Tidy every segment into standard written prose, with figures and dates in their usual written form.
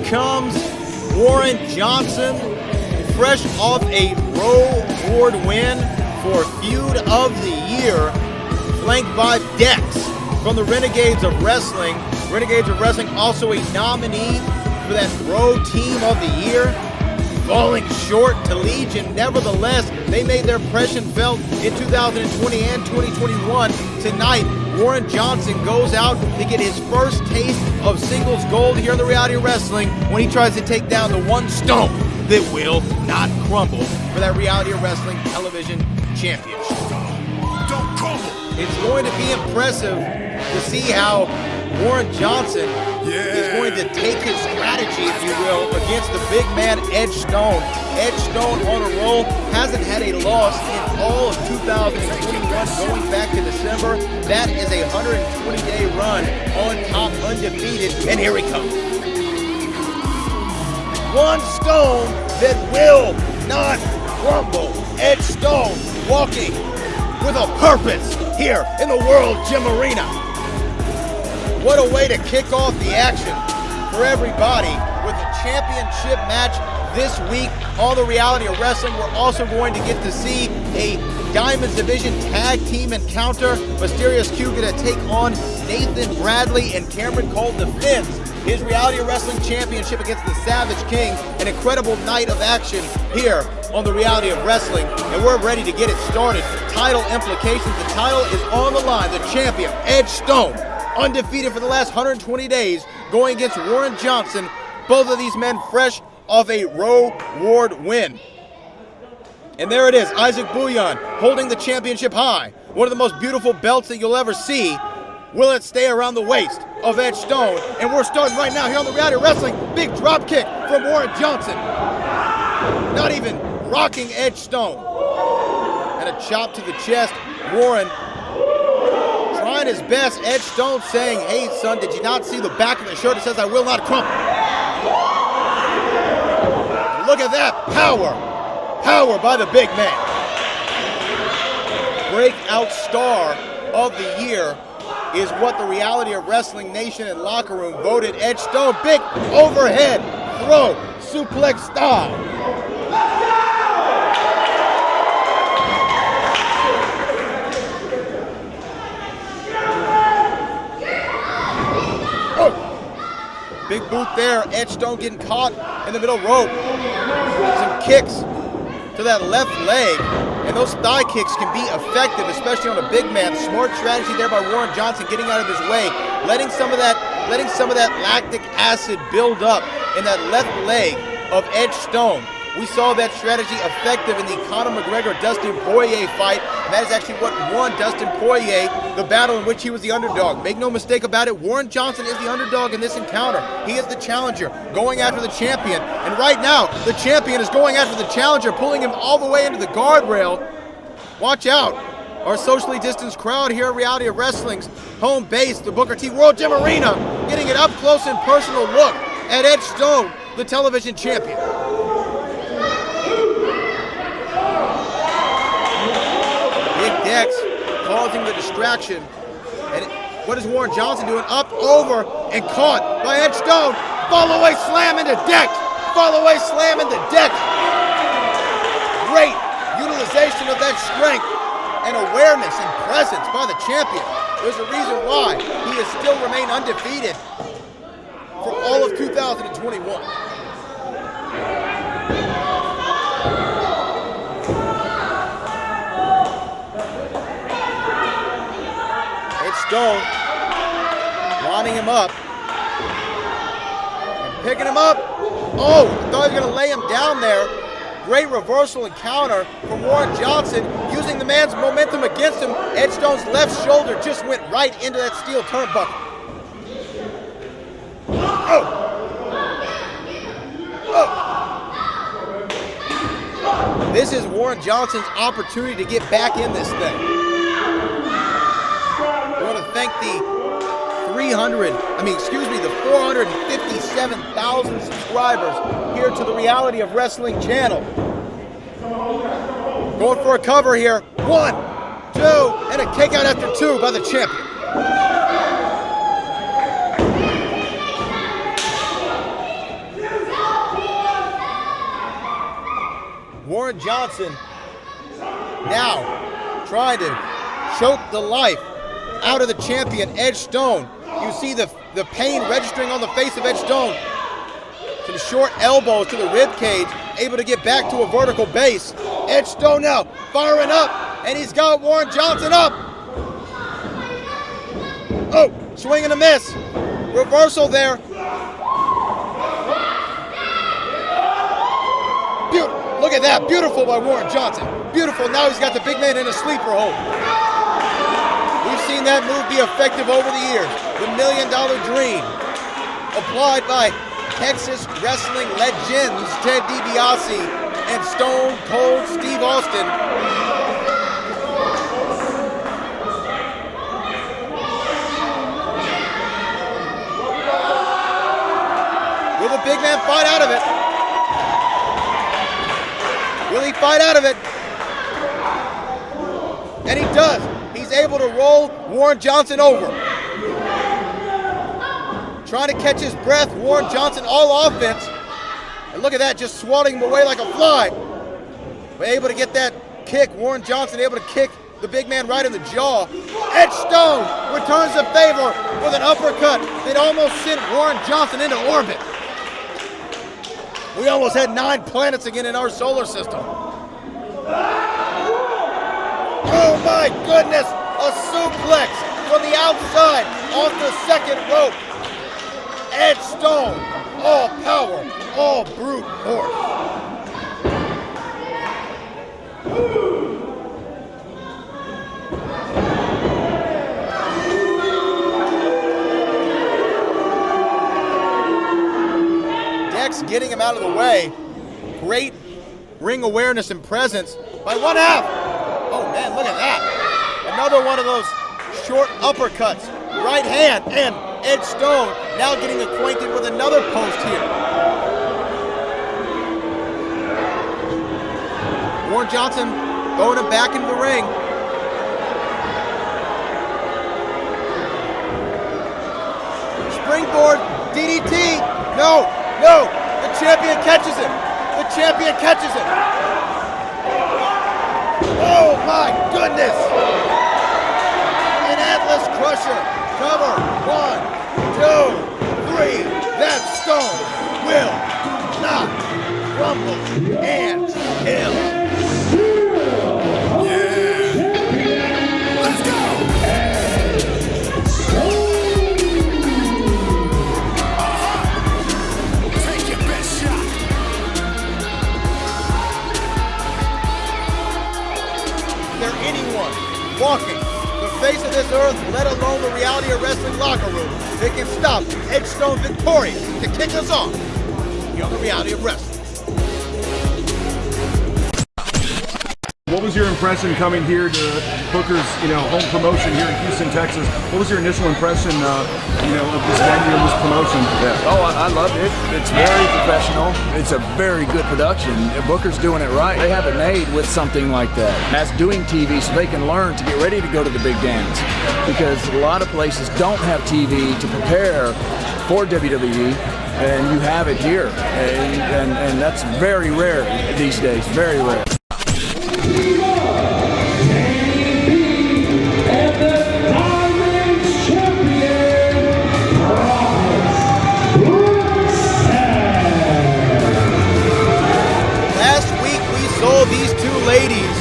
comes Warren Johnson, fresh off a Award win for Feud of the Year, flanked by Dex from the Renegades of Wrestling. Renegades of Wrestling also a nominee for that Bro Team of the Year. Falling short to Legion, nevertheless, they made their impression felt in 2020 and 2021. Tonight, Warren Johnson goes out to get his first taste of singles gold here in the Reality of Wrestling when he tries to take down the one stone that will not crumble for that Reality of Wrestling Television Championship. Don't crumble! It's going to be impressive to see how Warren Johnson is going to take his strategy, if you will, against the big man Edge Stone. Edge Stone on a roll, hasn't had a loss in all of 2021 going back to December. That is a 120-day run on top, undefeated, and here he comes. One stone that will not crumble. Edge Stone walking with a purpose here in the World Gym Arena. What a way to kick off the action for everybody with a championship match this week on the Reality of Wrestling. We're also going to get to see a Diamonds Division tag team encounter. Mysterious Q going to take on Nathan Bradley, and Cameron Cole defends his Reality of Wrestling Championship against the Savage King. An incredible night of action here on the Reality of Wrestling, and we're ready to get it started. Title implications, the title is on the line. The champion, Edge Stone, undefeated for the last 120 days, going against Warren Johnson. Both of these men fresh off a Award win. And there it is, Isaac Bouillon holding the championship high. One of the most beautiful belts that you'll ever see. Will it stay around the waist of Edge Stone? And we're starting right now here on the Reality of Wrestling. Big drop kick from Warren Johnson. Not even rocking Edge Stone. And a chop to the chest. Warren trying his best. Edge Stone saying, hey son, did you not see the back of the shirt? It says I will not crumple. Look at that power. Power by the big man. Breakout star of the year is what the Reality of Wrestling Nation and locker room voted Edge Stone. Big overhead throw, suplex style. Oh. Big boot there. Edge Stone getting caught in the middle rope. Some kicks to that left leg. And those thigh kicks can be effective, especially on a big man. Smart strategy there by Warren Johnson, getting out of his way, letting some of that lactic acid build up in that left leg of Edge Stone. We saw that strategy effective in the Conor McGregor-Dustin Poirier fight. And that is actually what won Dustin Poirier the battle in which he was the underdog. Make no mistake about it, Warren Johnson is the underdog in this encounter. He is the challenger, going after the champion. And right now, the champion is going after the challenger, pulling him all the way into the guardrail. Watch out. Our socially distanced crowd here at Reality of Wrestling's home base, the Booker T World Gym Arena, getting an up close and personal look at Edge Stone, the television champion. Dex causing the distraction. And what is Warren Johnson doing? Up, over, and caught by Edge Stone. Fall away slam into Dex. Fall away slam into Dex. Great utilization of that strength and awareness and presence by the champion. There's a reason why he has still remained undefeated for all of 2021. Stone lining him up and picking him up. Oh, I thought he was going to lay him down there. Great reversal and counter from Warren Johnson, using the man's momentum against him. Edge Stone's left shoulder just went right into that steel turnbuckle. Oh. Oh. This is Warren Johnson's opportunity to get back in this thing. I want to thank the 457,000 subscribers here to the Reality of Wrestling channel. Going for a cover here. 1, 2, and a kick out after 2 by the champion. Warren Johnson now trying to choke the life out of the champion, Edge Stone. You see the pain registering on the face of Edge Stone. Some short elbows to the rib cage, able to get back to a vertical base. Edge Stone now firing up, and he's got Warren Johnson up. Oh, swing and a miss. Reversal there. Look at that, beautiful by Warren Johnson. Beautiful, now he's got the big man in a sleeper hold. We've seen that move be effective over the years. The $1 Million Dream, applied by Texas wrestling legends Ted DiBiase and Stone Cold Steve Austin. Will the big man fight out of it? Will he fight out of it? And he does. He's able to roll Warren Johnson over. Trying to catch his breath, Warren Johnson all offense. And look at that, just swatting him away like a fly. But able to get that kick, Warren Johnson able to kick the big man right in the jaw. Edge Stone returns the favor with an uppercut that almost sent Warren Johnson into orbit. We almost had 9 planets again in our solar system. Oh my goodness, a suplex from the outside off the second rope. Edge Stone, all power, all brute force. Dex getting him out of the way. Great ring awareness and presence by 1/2. Oh man, look at that. Another one of those short uppercuts. Right hand, and Edge Stone now getting acquainted with another post here. Warren Johnson throwing him back into the ring. Springboard DDT. No, no, the champion catches it. The champion catches it. Oh my goodness. An Atlas Crusher. Cover, 1, 2, 3. That Stone will not crumble and kill. Yeah. Let's go. Take your best shot. Is there anyone walking the face of this earth, let alone the reality of wrestling locker room, that can stop Edge Stone victorious to kick us off here on the reality of wrestling? What was your impression coming here to Booker's, home promotion here in Houston, Texas? What was your initial impression, of this venue and this promotion? Yeah. Oh, I love it. It's very professional. It's a very good production. Booker's doing it right. They have it made with something like that. That's doing TV so they can learn to get ready to go to the big dance. Because a lot of places don't have TV to prepare for WWE, and you have it here. And that's very rare these days, very rare. These two ladies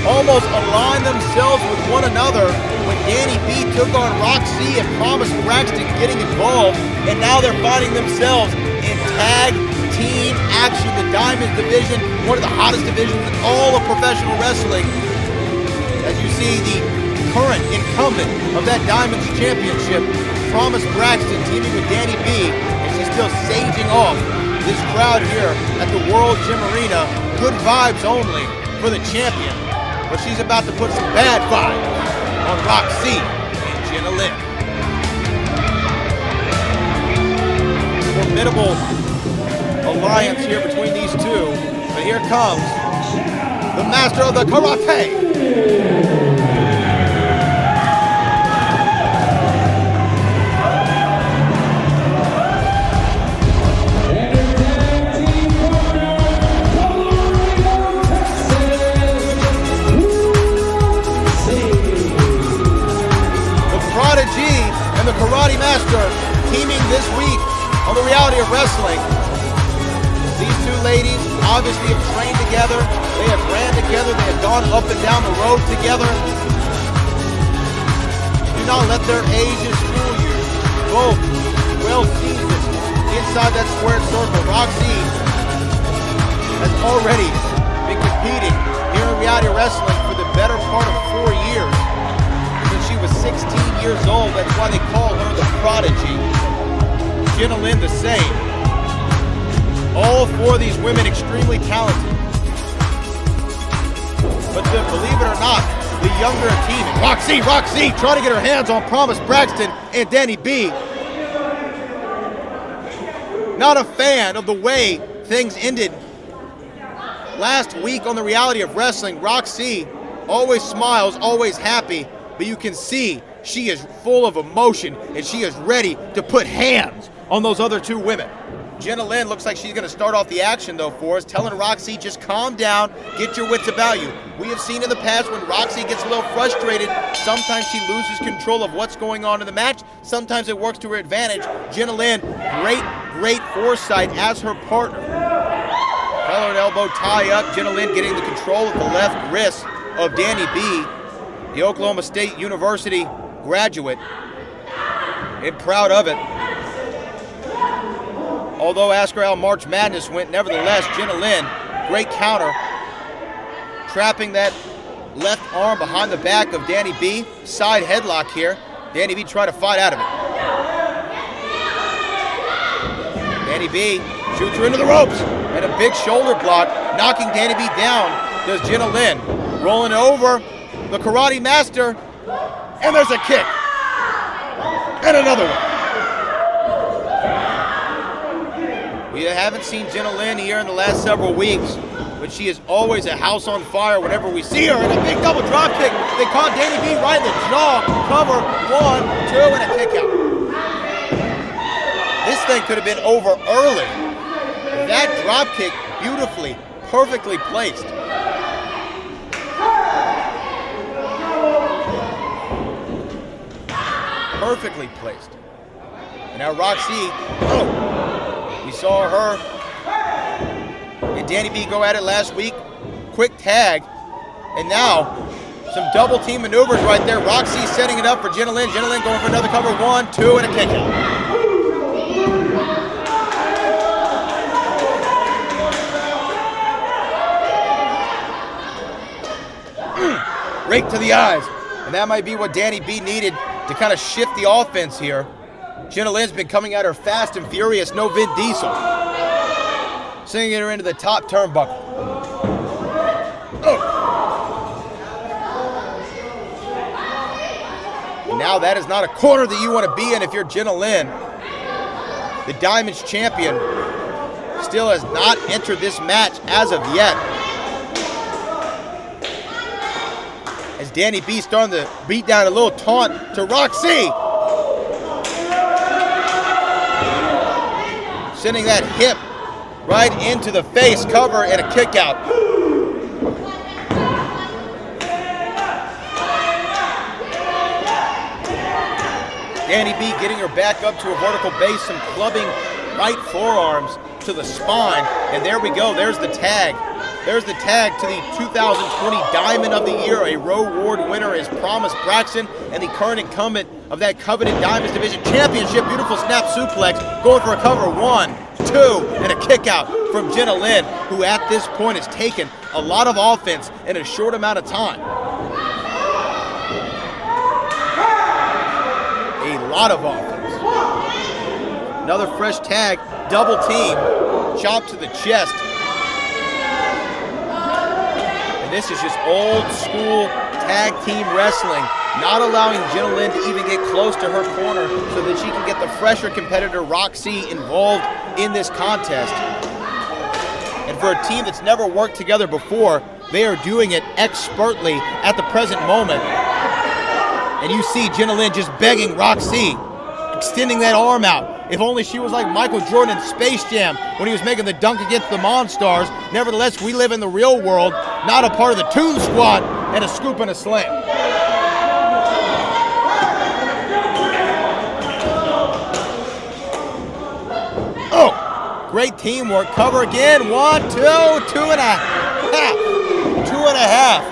almost aligned themselves with one another when Danni B took on Rok-C and promised Baxton getting involved, and now they're finding themselves in tag team action. The Diamond division, one of the hottest divisions in all of professional wrestling. As you see, the current incumbent of that Diamonds Championship, Promise Baxton, teaming with Danni B, and she's still saging off this crowd here at the World Gym Arena. Good vibes only for the champion, but she's about to put some bad vibes on Rok-C and Jenna Lynn. Formidable alliance here between these two, but here comes the master of the karate. on the reality of wrestling. These two ladies obviously have trained together. They have ran together. They have gone up and down the road together. Do not let their ages fool you. Both well seasoned inside that squared circle. Rok-C has already been competing here in reality wrestling for the better part of 4 years. Since she was 16 years old, that's why they call her the Prodigy. Jenna Lynn the same. All four of these women extremely talented. But believe it or not, the younger team, Rok-C, trying to get her hands on Promise Baxton and Danni B. Not a fan of the way things ended last week on the reality of wrestling. Rok-C always smiles, always happy, but you can see she is full of emotion and she is ready to put hands on those other two women. Jenna Lynn looks like she's going to start off the action though for us, telling Rok-C, just calm down, get your wits about you. We have seen in the past when Rok-C gets a little frustrated, sometimes she loses control of what's going on in the match, sometimes it works to her advantage. Jenna Lynn, great foresight as her partner. Collar and elbow tie up, Jenna Lynn getting the control of the left wrist of Danni B, the Oklahoma State University graduate, and proud of it. Although ask her how March Madness went, nevertheless, Jenna Lynn, great counter, trapping that left arm behind the back of Danni B. Side headlock here. Danni B trying to fight out of it. Danni B shoots her into the ropes, and a big shoulder block, knocking Danni B down, does Jenna Lynn. Rolling over the Karate Master, and there's a kick. And another one. We haven't seen Jenna Lynn here in the last several weeks, but she is always a house on fire whenever we see her. And a big double drop kick. They caught Danni B right in the jaw. Cover, 1, 2, and a kick out. This thing could have been over early. That drop kick, beautifully, perfectly placed. Perfectly placed. And now Rok-C, we saw her and Danni B go at it last week. Quick tag. And now, some double team maneuvers right there. Rok-C setting it up for Jenna Lynn. Jenna Lynn going for another cover. 1, 2, and a kick out. Rake to the eyes. And that might be what Danni B needed to kind of shift the offense here. Jenna Lynn's been coming at her fast and furious, no Vin Diesel. Sending her into the top turnbuckle. Oh. And now that is not a corner that you want to be in if you're Jenna Lynn. The Diamonds champion still has not entered this match as of yet. As Danni B starting to beat down a little taunt to Rok-C. Sending that hip right into the face, cover, and a kick out. Danni B getting her back up to a vertical base, some clubbing right forearms to the spine. And there we go, there's the tag. There's the tag to the 2020 Diamond of the Year. A Row Award winner is Promise Baxton, and the current incumbent of that coveted Diamonds Division Championship. Beautiful snap suplex, going for a cover. 1, 2, and a kick out from Jenna Lynn, who at this point has taken a lot of offense in a short amount of time. A lot of offense. Another fresh tag, double team, chop to the chest. This is just old school tag team wrestling, not allowing Jenna Lynn to even get close to her corner so that she can get the fresher competitor Rok-C involved in this contest. And for a team that's never worked together before, they are doing it expertly at the present moment. And you see Jenna Lynn just begging Rok-C, extending that arm out. If only she was like Michael Jordan in Space Jam when he was making the dunk against the Monstars. Nevertheless, we live in the real world, not a part of the Toon Squad, and a scoop and a slam. Great teamwork. Cover again. 1, 2, 2.5. 2.5.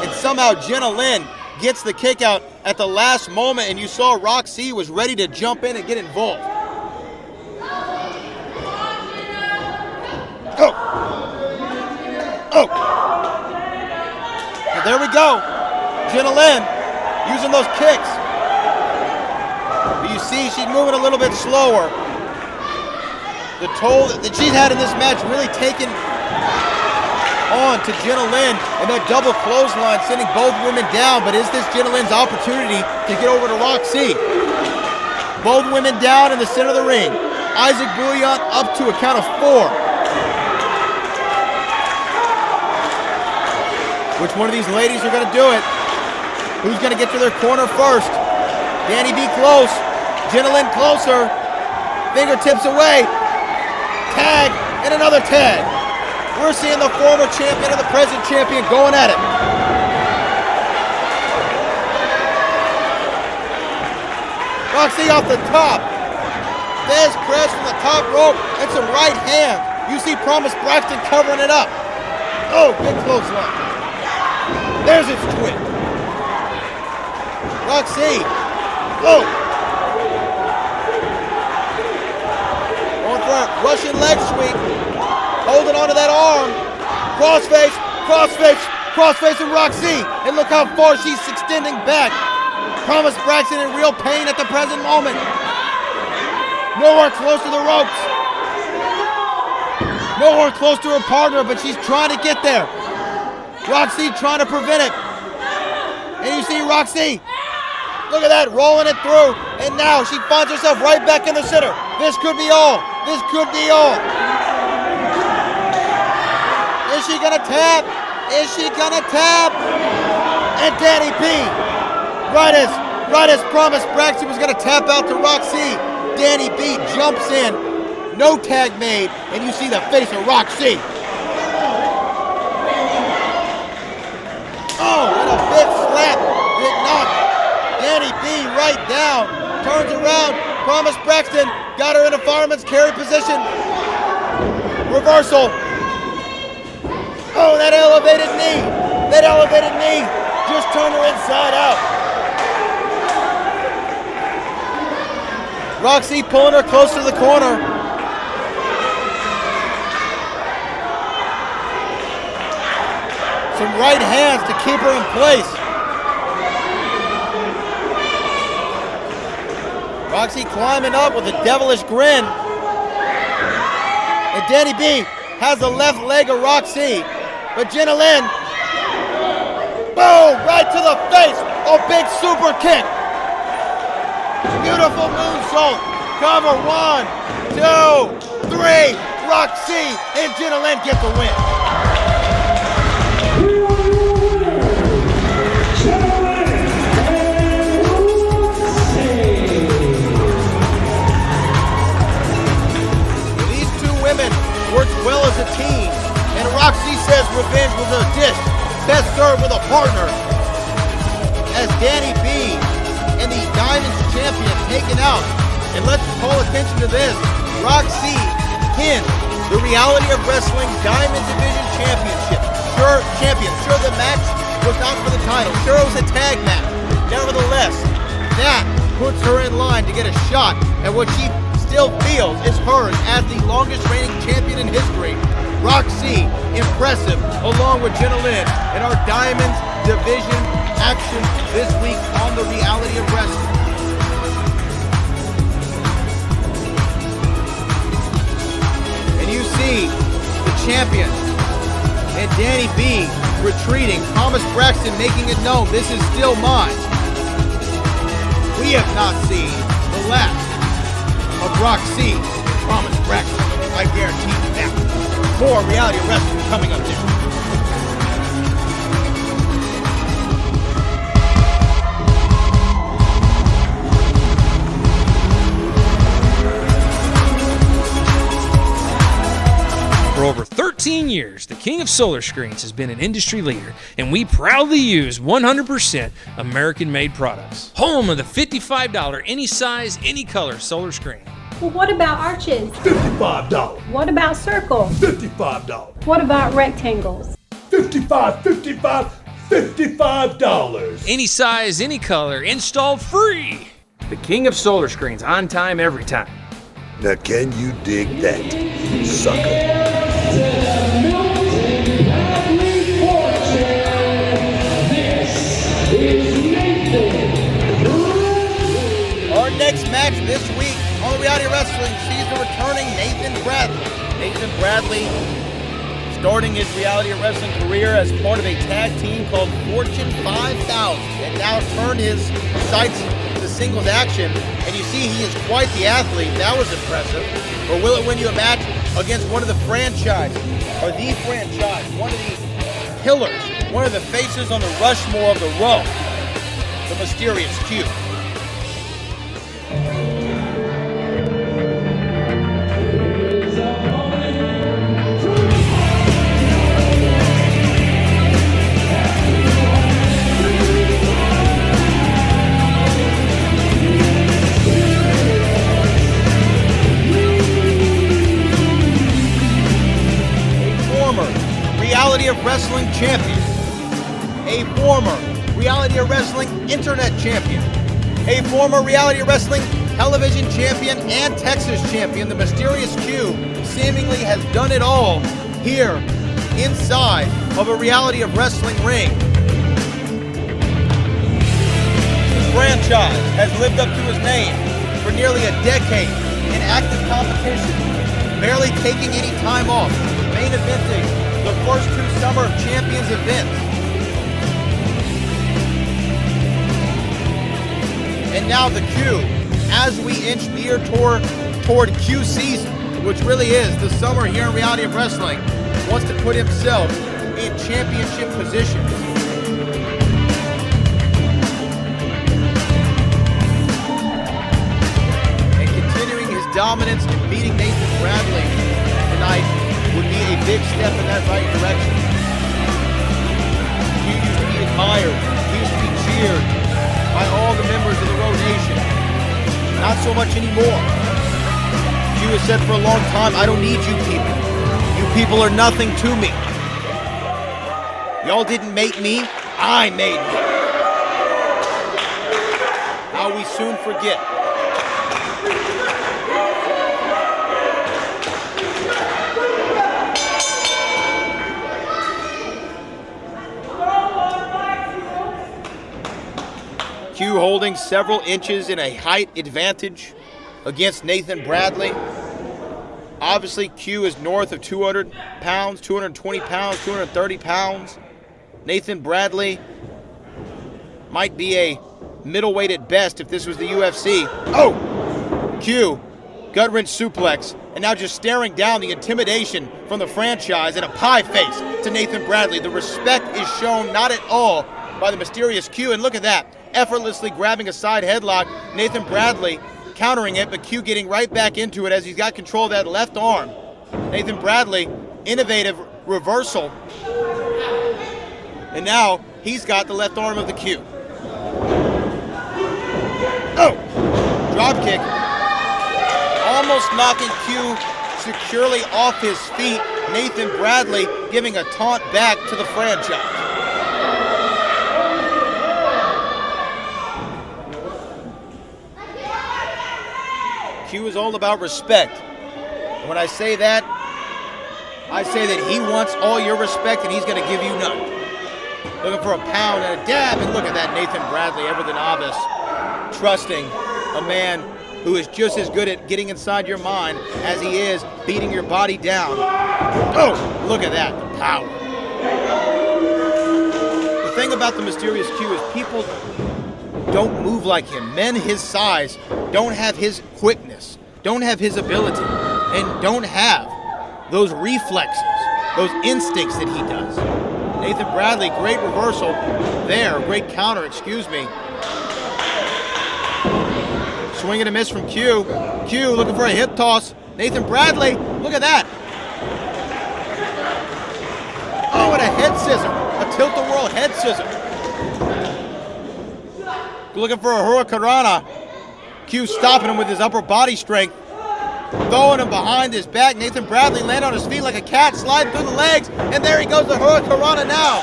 And somehow Jenna Lynn gets the kick out at the last moment, and you saw Rok-C was ready to jump in and get involved. Oh! Oh! And there we go. Jenna Lynn using those kicks. But you see she's moving a little bit slower. The toll that she's had in this match really taken on to Jenna Lynn, and that double clothesline sending both women down. But is this Jenna Lynn's opportunity to get over to Rok-C? Both women down in the center of the ring. Isaac Bouillon up to a count of 4. Which one of these ladies are going to do it? Who's going to get to their corner first? Danni B close. Jenna Lynn closer. Fingertips away. Tag and another tag. We're seeing the former champion and the present champion going at it. Rok-C off the top. Fez press from the top rope and some right hand. You see Promise Baxton covering it up. Oh, big clothesline. There's its twin. Rok-C. Oh. Going for a Russian leg sweep. Holding onto that arm. Crossface, crossface, crossface and Rok-C. And look how far she's extending back. Promise Baxton in real pain at the present moment. Nowhere close to the ropes. Nowhere close to her partner, but she's trying to get there. Rok-C trying to prevent it. And you see Rok-C. Look at that, rolling it through. And now she finds herself right back in the center. This could be all. This could be all. Is she gonna tap? Is she gonna tap? And Danni B, right as Promise Baxton was gonna tap out to Rok-C, Danni B jumps in, no tag made, and you see the face of Rok-C. Oh, and a big slap that knocked Danni B right down. Turns around, Promise Baxton got her in a fireman's carry position. Reversal. Oh, that elevated knee just turned her inside out. Rok-C pulling her close to the corner. Some right hands to keep her in place. Rok-C climbing up with a devilish grin. And Danni B has the left leg of Rok-C. But Jenna Lynn, boom, right to the face, a big super kick. Beautiful moonsault, cover 1, 2, 3, Rok-C, and Jenna Lynn get the win. These two women worked well as a team. And Rok-C says revenge was a dish best served with a partner. As Danni B and the Diamonds champion taken out. And let's call attention to this. Rok-C pinned the Reality of Wrestling Diamond Division Championship. Sure the match was not for the title. Sure it was a tag match. Nevertheless, that puts her in line to get a shot at what she still feels is hers as the longest reigning champion in history. Rok-C, impressive, along with Jenna Lynn in our Diamonds Division action this week on the Reality of Wrestling. And you see the champion and Danni B retreating. Promise Baxton making it known, this is still mine. We have not seen the last of Rok-C, Promise Baxton. I guarantee you that. More Reality of Wrestling coming up next. For over 13 years, the King of Solar Screens has been an industry leader, and we proudly use 100% American-made products. Home of the $55 any size, any color solar screen. Well, what about arches? $55. What about circles? $55. What about rectangles? $55. Any size, any color, installed free. The king of solar screens, on time, every time. Now can you dig that, sucker? Our next match this week on Reality Wrestling sees the returning Nathan Bradley. Nathan Bradley starting his Reality Wrestling career as part of a tag team called Fortune 5000 and now turned his sights to singles action. And you see he is quite the athlete. That was impressive. But will it win you a match against one of the franchise, or the franchise, one of the pillars, one of the faces on the Rushmore of the Row, the mysterious Q? Reality of Wrestling champion, a former Reality of Wrestling internet champion, a former Reality of Wrestling television champion and Texas champion, the mysterious Q seemingly has done it all here inside of a Reality of Wrestling ring. This franchise has lived up to his name for nearly a decade in active competition, barely taking any time off, main eventing the first two Summer of Champions events. And now the Q, as we inch near toward Q season, which really is the summer here in Reality of Wrestling, wants to put himself in championship position. And continuing his dominance and beating Nathan Bradley tonight would be a big step in that right direction. He used to be admired, he used to be cheered by all the members of the Row Nation. Not so much anymore. Q has said for a long time, I don't need you people. You people are nothing to me. Y'all didn't make me, I made me. How we soon forget. Q holding several inches in a height advantage against Nathan Bradley. Obviously, Q is north of 200 pounds, 220 pounds, 230 pounds. Nathan Bradley might be a middleweight at best if this was the UFC. Oh! Q, gut wrench suplex, and now just staring down the intimidation from the franchise and a pie face to Nathan Bradley. The respect is shown not at all by the mysterious Q, and look at that. Effortlessly grabbing a side headlock, Nathan Bradley countering it, but Q getting right back into it as he's got control of that left arm. Nathan Bradley, innovative reversal. And now he's got the left arm of the Q. Oh! Drop kick. Almost knocking Q securely off his feet. Nathan Bradley giving a taunt back to the franchise. Q is all about respect. When I say that he wants all your respect and he's going to give you none. Looking for a pound and a dab, and look at that, Nathan Bradley, ever the novice, trusting a man who is just as good at getting inside your mind as he is beating your body down. Oh, look at that, the power. The thing about the mysterious Q is people don't move like him. Men his size don't have his quickness, don't have his ability, and don't have those reflexes, those instincts that he does. Nathan Bradley, great reversal there, great counter, excuse me. Swing and a miss from Q. Q looking for a hip toss. Nathan Bradley, look at that. Oh, and a head scissor, a tilt-a-whirl head scissor. Looking for a hurricanrana. Q stopping him with his upper body strength. throwing him behind his back. Nathan Bradley landed on his feet like a cat, sliding through the legs, and there he goes to Hurricanrana now.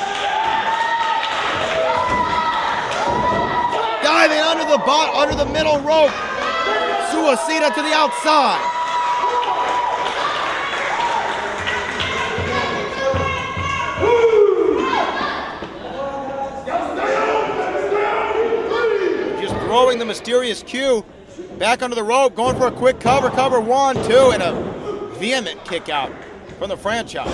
Diving under the middle rope. Suicida to the outside. Just throwing the mysterious Q back under the rope, going for a quick cover 1, 2, and a vehement kick out from the franchise.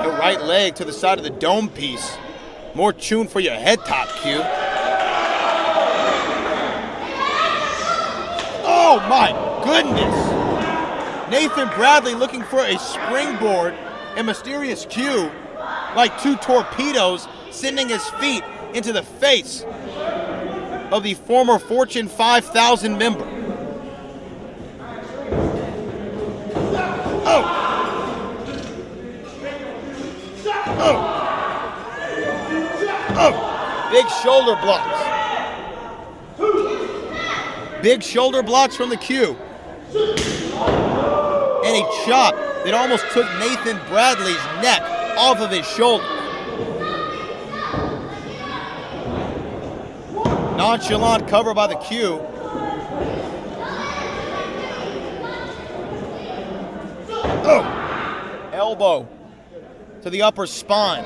The right leg to the side of the dome piece. More tune for your head top, Q. Oh my goodness! Nathan Bradley looking for a springboard and mysterious Q, like two torpedoes, sending his feet into the face of the former Fortune 5000 member. Oh! Big shoulder blocks. Big shoulder blocks from the Q. And a chop that almost took Nathan Bradley's neck off of his shoulder. Nonchalant cover by the Q. Oh! Elbow to the upper spine.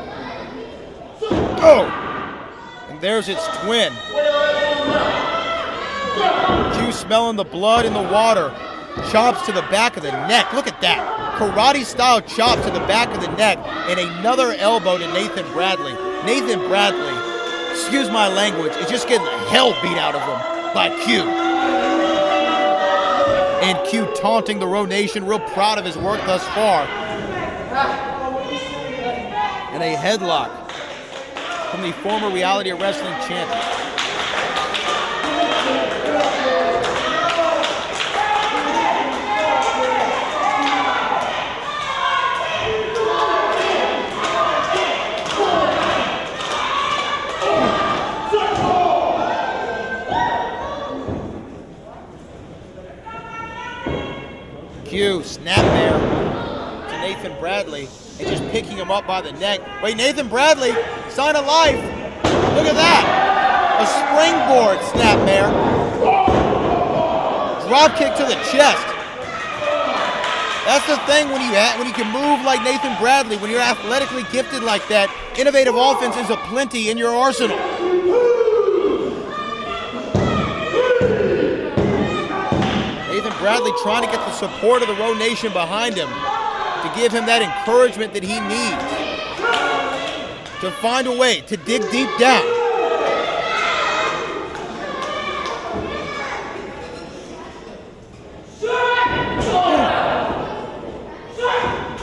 Oh! And there's its twin. Q smelling the blood in the water. Chops to the back of the neck. Look at that. Karate-style chop to the back of the neck. And another elbow to Nathan Bradley. Nathan Bradley, excuse my language, is just getting the hell beat out of him by Q. And Q taunting the Row Nation, real proud of his work thus far. And a headlock from the former Reality Wrestling champion. Q, snapmare to Nathan Bradley, and just picking him up by the neck. Wait, Nathan Bradley, sign of life. Look at that. A springboard snapmare. Drop kick to the chest. That's the thing when you can move like Nathan Bradley, when you're athletically gifted like that, innovative offense is aplenty in your arsenal. Nathan Bradley trying to get the support of the Row Nation behind him to give him that encouragement that he needs to find a way to dig deep down.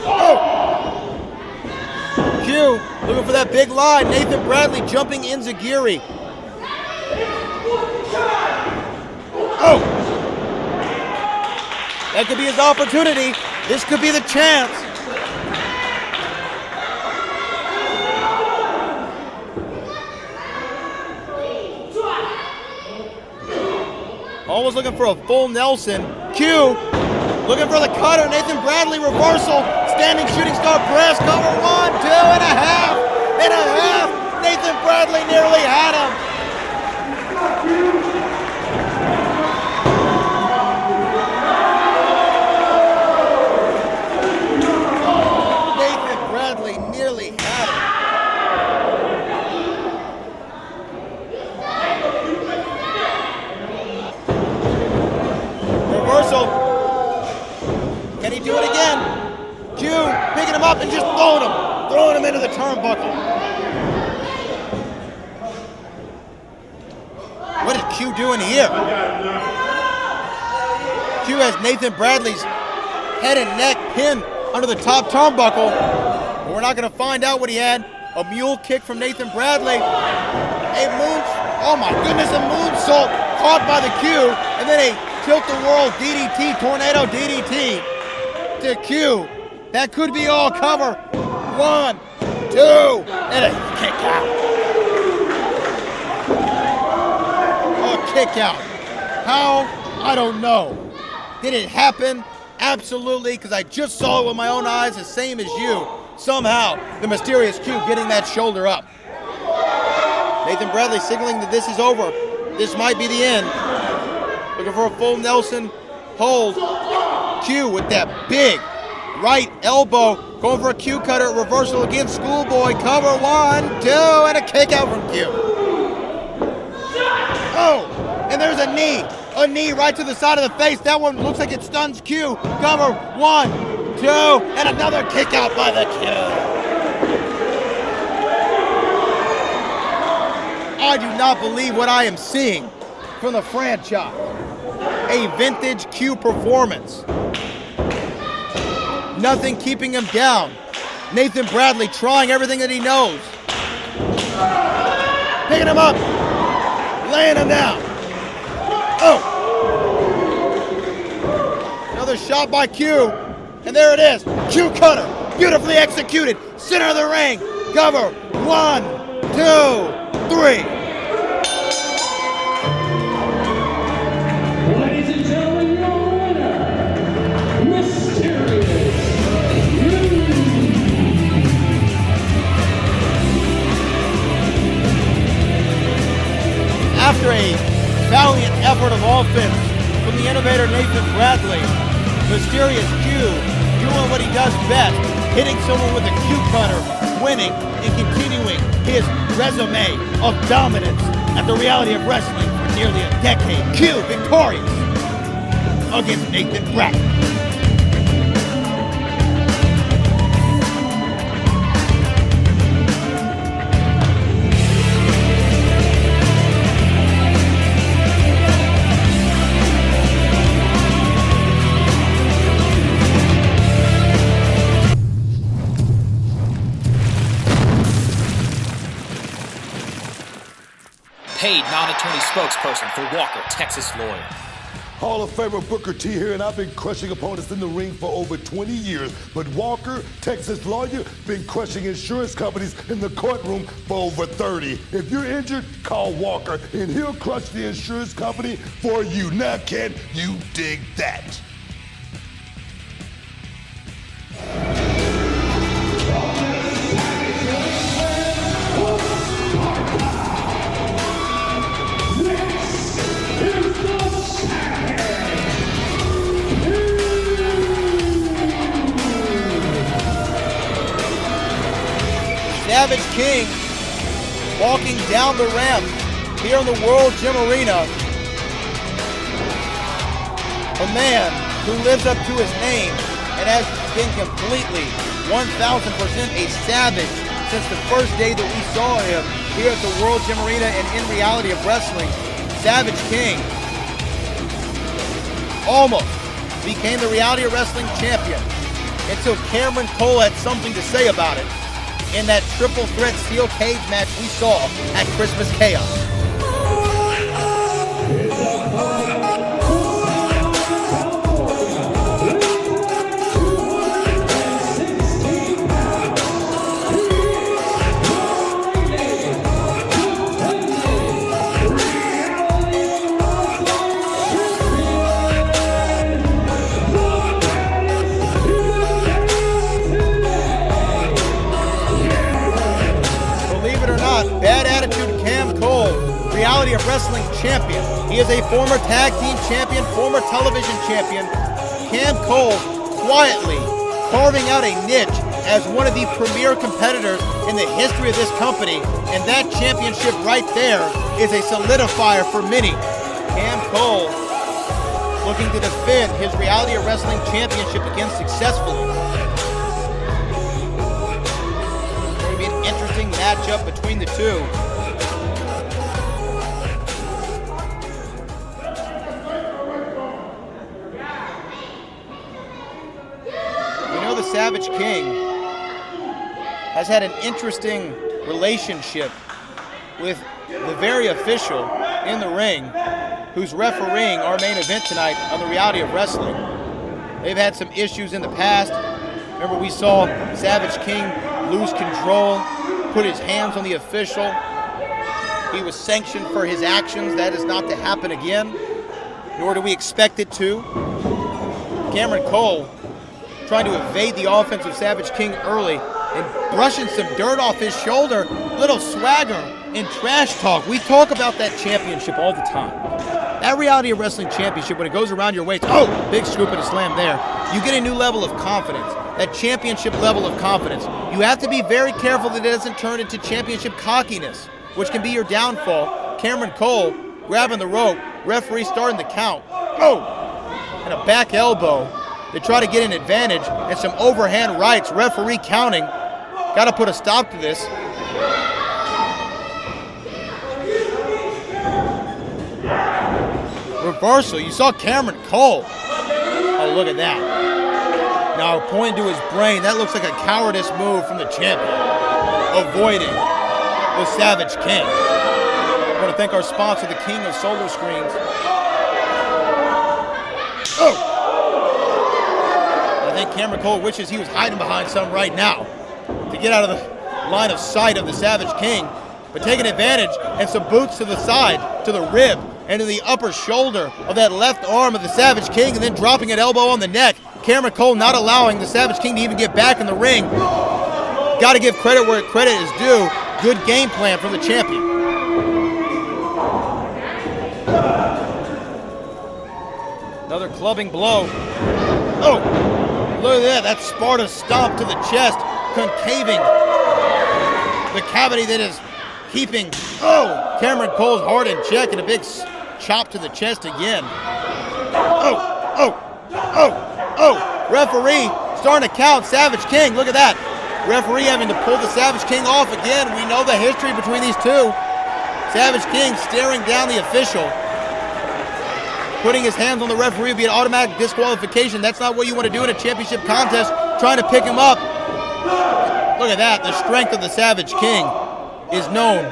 Oh! Q looking for that big line. Nathan Bradley jumping enziguri. Oh! That could be his opportunity. This could be the chance. Almost looking for a full Nelson. Q looking for the cutter. Nathan Bradley reversal. Standing shooting star press. Cover 1, 2 and a half. And a half. Nathan Bradley nearly had him. Nearly had it. Reversal. Can he do it again? Q picking him up and just throwing him into the turnbuckle. What is Q doing here? Q has Nathan Bradley's head and neck pinned under the top turnbuckle. We're not going to find out what he had. A mule kick from Nathan Bradley. Oh my goodness, a moonsault caught by the Q. And then a tilt-the-world DDT, tornado DDT to Q. That could be all cover. 1, 2, and a kick out. A kick out. How I don't know. Did it happen? Absolutely, because I just saw it with my own eyes, the same as you. Somehow, the mysterious Q getting that shoulder up. Nathan Bradley signaling that this is over. This might be the end. Looking for a full Nelson hold. Q with that big right elbow. Going for a Q cutter. Reversal against Schoolboy. Cover 1, 2, and a kick out from Q. Oh, and there's a knee. A knee right to the side of the face. That one looks like it stuns Q. Cover 1, 2, and another kick out by the Q. I do not believe what I am seeing from the franchise. A vintage Q performance. Nothing keeping him down. Nathan Bradley trying everything that he knows. Picking him up. Laying him down. Oh! Another shot by Q. And there it is. Q cutter. Beautifully executed. Center of the ring. Cover. 1, 2, 3. Ladies and gentlemen, your winner, Mysterious. After a valiant effort of offense from the innovator Nathan Bradley, Mysterious Q doing what he does best, hitting someone with a Q cutter, winning and continuing his resume of dominance at the Reality of Wrestling for nearly a decade. Q victorious against Nathan Bradley. Paid non-attorney spokesperson for Walker, Texas lawyer. Hall of Famer Booker T here, and I've been crushing opponents in the ring for over 20 years. But Walker, Texas lawyer, been crushing insurance companies in the courtroom for over 30. If you're injured, call Walker, and he'll crush the insurance company for you. Now, can you dig that? Savage King walking down the ramp here in the World Gym Arena. A man who lives up to his name and has been completely 1,000% a savage since the first day that we saw him here at the World Gym Arena and in Reality of Wrestling. Savage King almost became the Reality of Wrestling champion until Cameron Cole had something to say about it in that triple threat steel cage match we saw at Christmas Chaos. Bad Attitude Cam Cole, Reality of Wrestling champion. He is a former tag team champion, former television champion. Cam Cole quietly carving out a niche as one of the premier competitors in the history of this company, and that championship right there is a solidifier for many. Cam Cole looking to defend his Reality of Wrestling championship again successfully. Interesting matchup between the two. We know the Savage King has had an interesting relationship with the very official in the ring who's refereeing our main event tonight on the Reality of Wrestling. They've had some issues in the past. Remember, we saw Savage King lose control, put his hands on the official. He was sanctioned for his actions. That is not to happen again. nor do we expect it to. Cameron Cole trying to evade the offense of Savage King early and brushing some dirt off his shoulder. Little swagger and trash talk. We talk about that championship all the time. That Reality of Wrestling Championship, when it goes around your waist, oh, big scoop and a slam there. You get a new level of confidence, that championship level of confidence. You have to be very careful that it doesn't turn into championship cockiness, which can be your downfall. Cameron Cole grabbing the rope, referee starting the count. Oh, and a back elbow. They try to get an advantage and some overhand rights. Referee counting. Got to put a stop to this. Reversal. You saw Cameron Cole. Oh, look at that. Now pointing to his brain. That looks like a cowardice move from the champion. Avoiding the Savage King. I want to thank our sponsor, the King of Solar Screens. Oh! I think Cameron Cole wishes he was hiding behind something right now to get out of the line of sight of the Savage King, but taking advantage and some boots to the side, to the rib, and to the upper shoulder of that left arm of the Savage King, and then dropping an elbow on the neck. Cameron Cole not allowing the Savage King to even get back in the ring. Got to give credit where credit is due. Good game plan from the champion. Another clubbing blow. Oh, look at that. That Sparta stomp to the chest, concaving the cavity that is keeping, oh, Cameron Cole's heart in check, and a big chop to the chest again. Oh. Referee starting to count. Savage King, look at that. Referee having to pull the Savage King off again. We know the history between these two. Savage King staring down the official. Putting his hands on the referee would be an automatic disqualification. That's not what you want to do in a championship contest, trying to pick him up. Look at that. The strength of the Savage King is known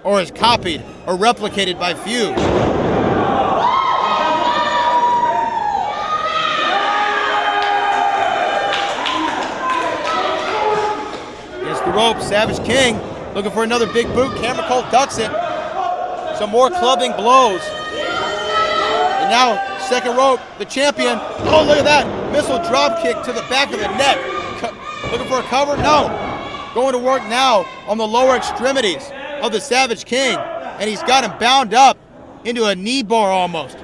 or is copied or replicated by few. Against the rope, Savage King looking for another big boot. Cameron Cole ducks it. Some more clubbing blows. And now, second rope, the champion. Oh, look at that. Missile drop kick to the back of the neck. Looking for a cover? No. Going to work now on the lower extremities of the Savage King. And he's got him bound up into a knee bar almost. The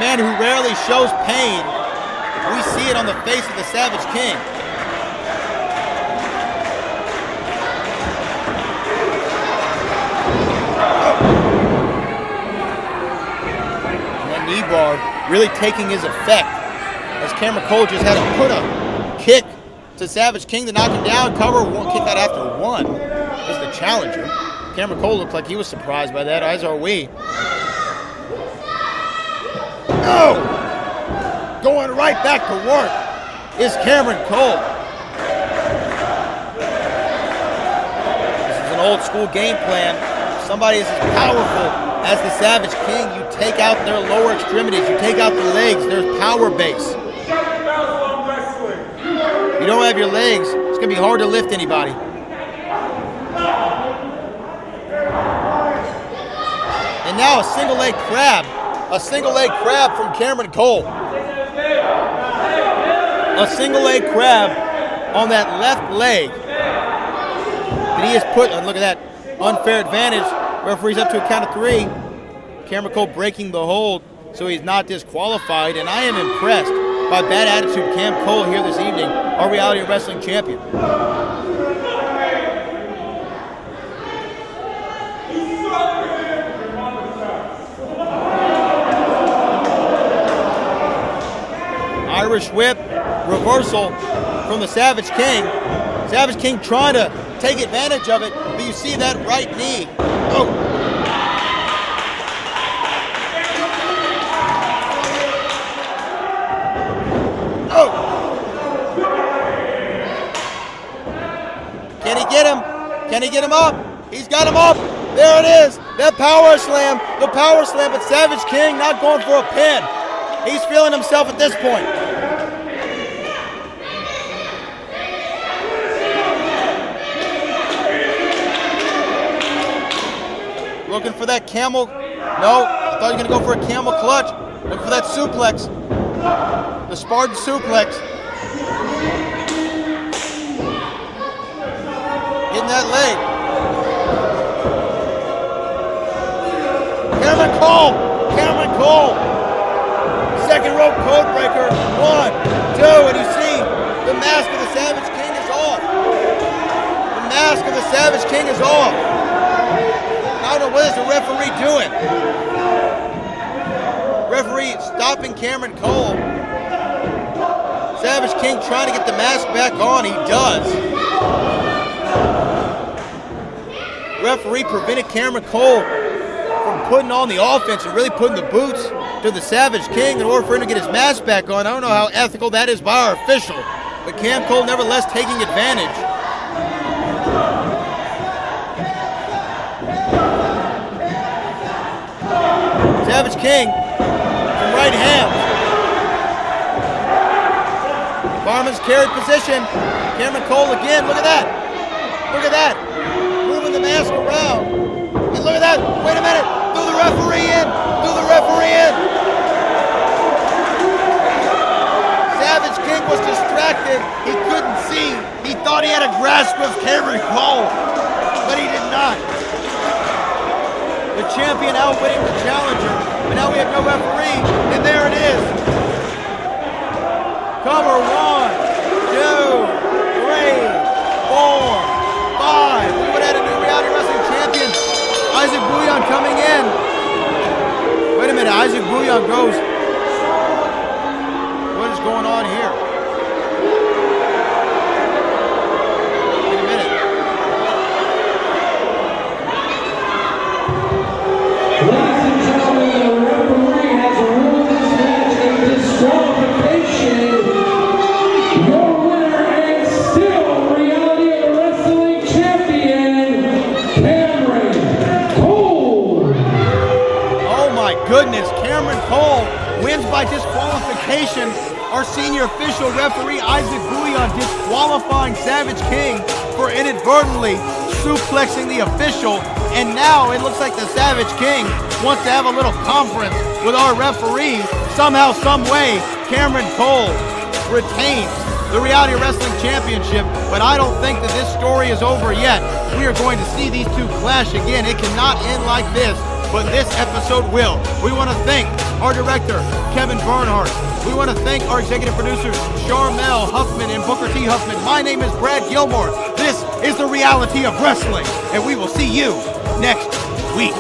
man who rarely shows pain, we see it on the face of the Savage King. Knee bar really taking his effect as Cameron Cole just had to put a kick to Savage King to knock him down. Cover one, kick out after one is the challenger. Cameron Cole looked like he was surprised by that, as are we. Oh! Going right back to work is Cameron Cole. This is an old school game plan. If somebody is as powerful as the Savage King, you take out their lower extremities, you take out the legs, there's power base. You don't have your legs, it's going to be hard to lift anybody. And now a single leg crab from Cameron Cole. A single leg crab on that left leg. And he has put, look at that, unfair advantage. Referee's up to a count of 3. Cameron Cole breaking the hold, so he's not disqualified. And I am impressed by bad attitude Cam Cole here this evening, our Reality Wrestling champion. Irish whip, reversal from the Savage King. Savage King trying to take advantage of it, but you see that right knee. Oh. Can he get him? Can he get him up? He's got him up. There it is. That power slam. The power slam, but Savage King not going for a pin. He's feeling himself at this point. looking for that camel. No, I thought you were going to go for a camel clutch. Looking for that suplex. The Spartan suplex. Getting that leg. Cameron Cole. Cameron Cole. Second rope code breaker. 1, 2, and you see the mask of the Savage King is off. The mask of the Savage King is off. I don't know, what is the referee doing? Referee stopping Cameron Cole. Savage King trying to get the mask back on. He does. Referee prevented Cameron Cole from putting on the offense and really putting the boots to the Savage King in order for him to get his mask back on. I don't know how ethical that is by our official, but Cam Cole nevertheless taking advantage. Savage King from right hand. Fireman's carried position. Cameron Cole again. Look at that. Look at that. Moving the mask around. And look at that. Wait a minute. Threw the referee in. Threw the referee in. Savage King was distracted. He couldn't see. He thought he had a grasp of Cameron Cole, but he did not. The champion outwitting the challenger. But now we have no referee, and there it is. Cover 1, 2, 3, 4, 5. We would have had a new reality wrestling champion. Isaac Bouillon coming in. Wait a minute, Isaac Bouillon goes. What is going on here? Wait a minute. Ladies and gentlemen, the referee has ruled this match a disqualification. Your winner and still Reality Wrestling Champion, Cameron Cole. Oh my goodness, Cameron Cole wins by disqualification. Our senior official referee, Isaac Bouillon, disqualifying Savage King for inadvertently suplexing the official. And now it looks like the Savage King wants to have a little conference with our referee. Somehow, some way, Cameron Cole retains the Reality Wrestling Championship, but I don't think that this story is over yet. We are going to see these two clash again. It cannot end like this, but this episode will. We want to thank our director, Kevin Bernhardt. We want to thank our executive producers, Charmel Huffman and Booker T. Huffman. My name is Brad Gilmore. This is the Reality of Wrestling, and we will see you next week.